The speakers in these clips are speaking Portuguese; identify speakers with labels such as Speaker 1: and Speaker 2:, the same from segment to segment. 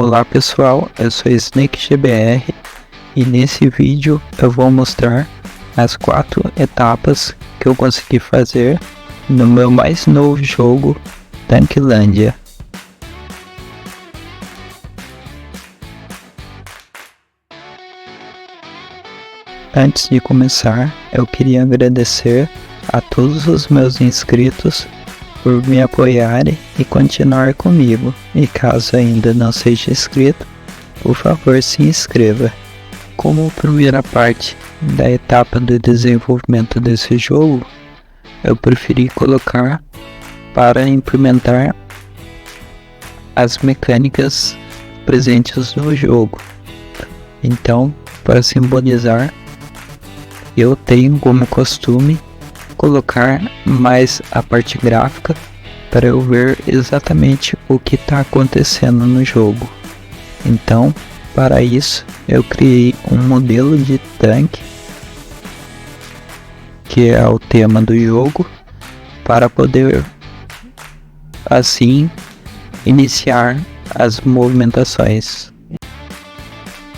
Speaker 1: Olá pessoal, eu sou SnakeGBR e nesse vídeo eu vou mostrar as 4 etapas que eu consegui fazer no meu mais novo jogo, Tanquilândia. Antes de começar, eu queria agradecer a todos os meus inscritos por me apoiarem e continuar comigo. E caso ainda não seja inscrito, por favor se inscreva. Como primeira parte da etapa do desenvolvimento desse jogo, eu preferi colocar para implementar as mecânicas presentes no jogo. Então, para simbolizar, eu tenho como costume colocar mais a parte gráfica para eu ver exatamente o que está acontecendo no jogo. Então, para isso, eu criei um modelo de tanque, que é o tema do jogo, para poder assim iniciar as movimentações.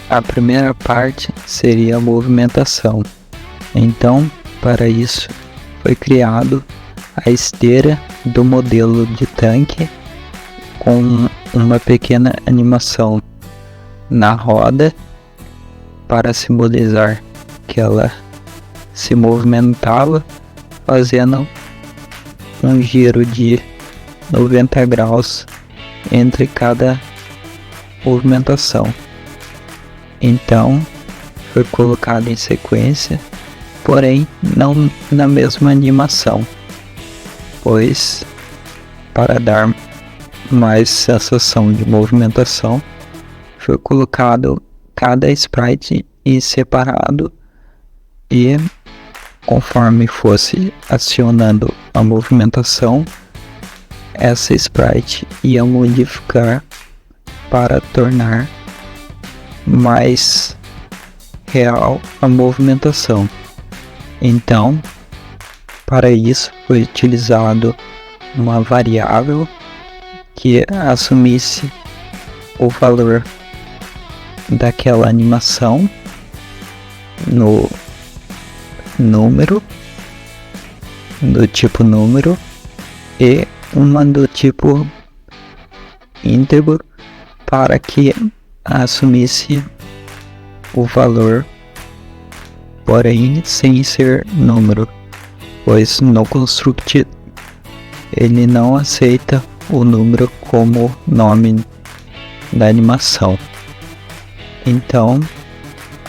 Speaker 1: A primeira parte seria a movimentação. Então, para isso, foi criado a esteira do modelo de tanque com uma pequena animação na roda para simbolizar que ela se movimentava fazendo um giro de 90 graus entre cada movimentação. Então foi colocado em sequência, porém não na mesma animação, pois para dar mais sensação de movimentação foi colocado cada sprite em separado e conforme fosse acionando a movimentação, essa sprite ia modificar para tornar mais real a movimentação. Então, para isso foi utilizado uma variável que assumisse o valor daquela animação no número, do tipo número, e uma do tipo íntegro para que assumisse o valor, porém sem ser número, pois no construct ele não aceita o número como nome da animação. Então,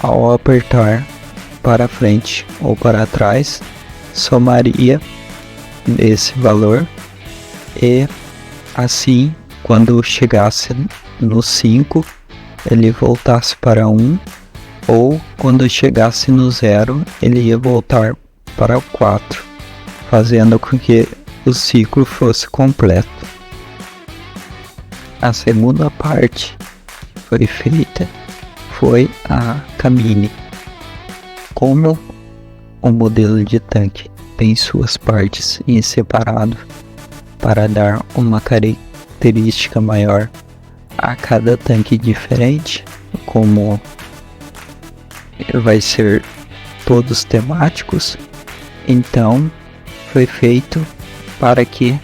Speaker 1: ao apertar para frente ou para trás, somaria esse valor e assim, quando chegasse no 5, ele voltasse para 1, ou quando chegasse no 0, ele ia voltar para o 4, fazendo com que o ciclo fosse completo. A segunda parte que foi feita foi a cabine. Como o modelo de tanque tem suas partes em separado para dar uma característica maior a cada tanque diferente, como vai ser todos temáticos, então foi feito para que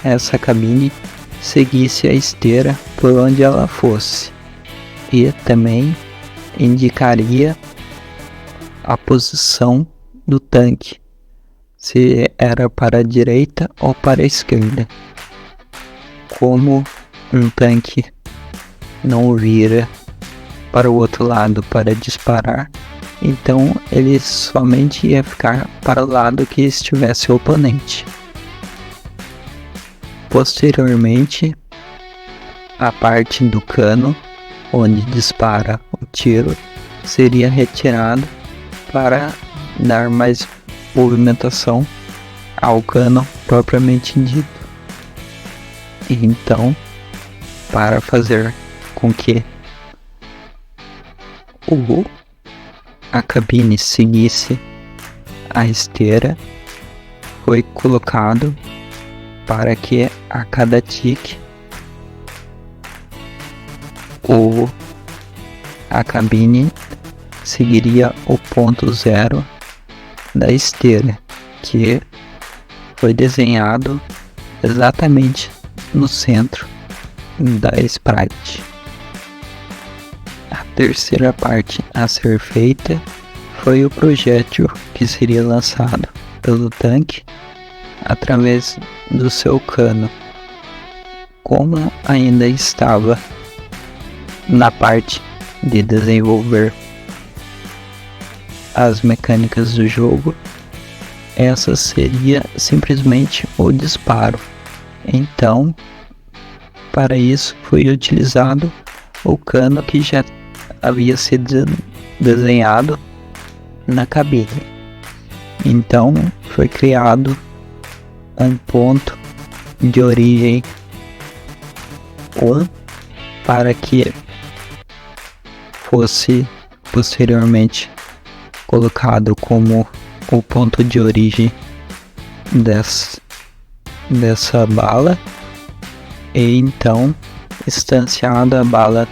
Speaker 1: essa cabine seguisse a esteira por onde ela fosse e também indicaria a posição do tanque, se era para a direita ou para a esquerda. Como um tanque não vira para o outro lado para disparar, então ele somente ia ficar para o lado que estivesse o oponente. Posteriormente, a parte do cano onde dispara o tiro seria retirada para dar mais movimentação ao cano propriamente dito. Então, para fazer com que a cabine seguisse a esteira, foi colocado para que a cada tique o, a cabine seguiria o ponto zero da esteira, que foi desenhado exatamente no centro da Sprite. A terceira parte a ser feita foi o projétil que seria lançado pelo tanque através do seu cano. Como ainda estava na parte de desenvolver as mecânicas do jogo, essa seria simplesmente o disparo. Então, para isso foi utilizado o cano que já havia sido desenhado na cabine. Então foi criado um ponto de origem 1 para que fosse posteriormente colocado como o ponto de origem dessa bala, e então instanciada a bala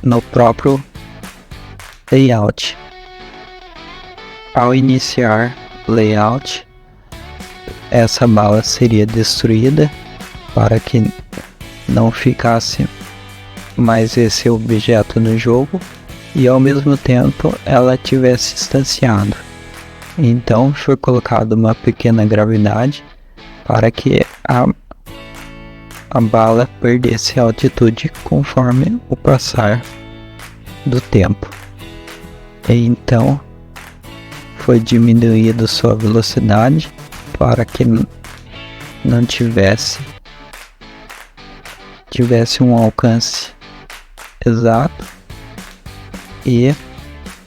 Speaker 1: no próprio layout. Ao iniciar layout, essa bala seria destruída para que não ficasse mais esse objeto no jogo e ao mesmo tempo ela tivesse instanciado. Então foi colocada uma pequena gravidade para que a bala perdesse altitude conforme o passar do tempo. E então foi diminuída sua velocidade para que não tivesse um alcance exato, e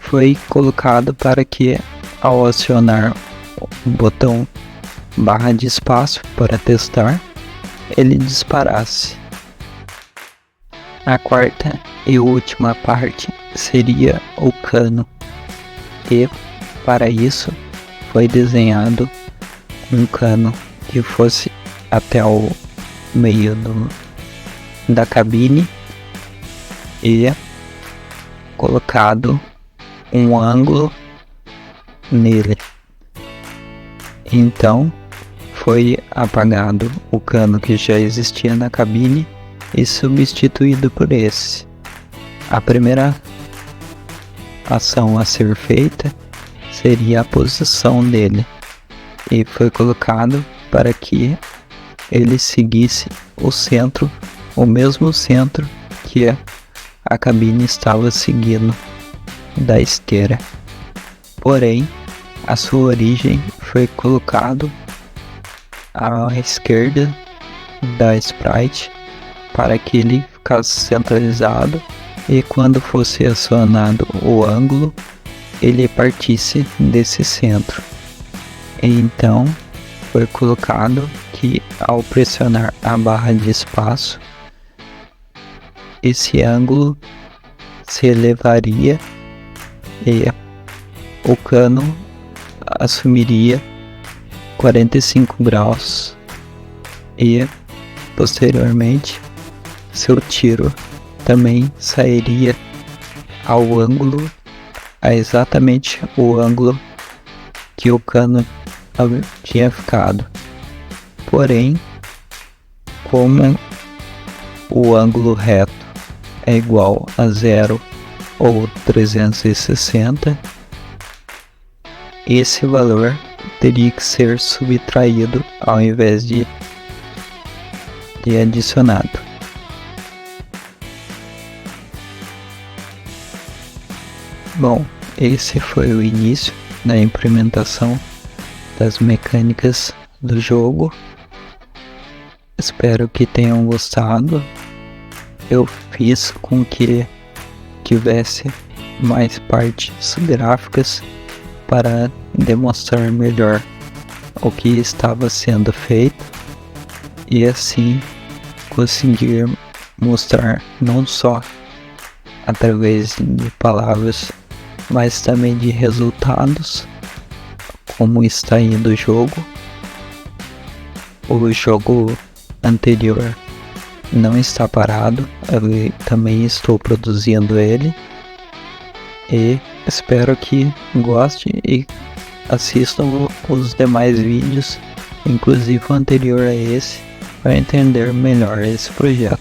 Speaker 1: foi colocado para que ao acionar o botão barra de espaço para testar, ele disparasse. A quarta e última parte seria o cano, e para isso foi desenhado um cano que fosse até o meio da cabine e colocado um ângulo nele. Então foi apagado o cano que já existia na cabine e substituído por esse. A primeira ação a ser feita seria a posição dele, e foi colocado para que ele seguisse o centro, o mesmo centro que a cabine estava seguindo da esteira. Porém, a sua origem foi colocado à esquerda da Sprite para que ele ficasse centralizado e quando fosse acionado o ângulo, ele partisse desse centro. E então foi colocado que ao pressionar a barra de espaço, esse ângulo se elevaria e o cano assumiria 45 graus e posteriormente seu tiro também sairia ao ângulo, a exatamente o ângulo que o cano tinha ficado. Porém, como o ângulo reto é igual a 0 ou 360, esse valor teria que ser subtraído ao invés de adicionado. Bom, esse foi o início da implementação das mecânicas do jogo. Espero que tenham gostado. Eu fiz com que tivesse mais partes gráficas para demonstrar melhor o que estava sendo feito e assim conseguir mostrar não só através de palavras, mas também de resultados, como está indo o jogo. O jogo anterior não está parado, eu também estou produzindo ele e espero que goste e assistam os demais vídeos, inclusive o anterior a esse, para entender melhor esse projeto.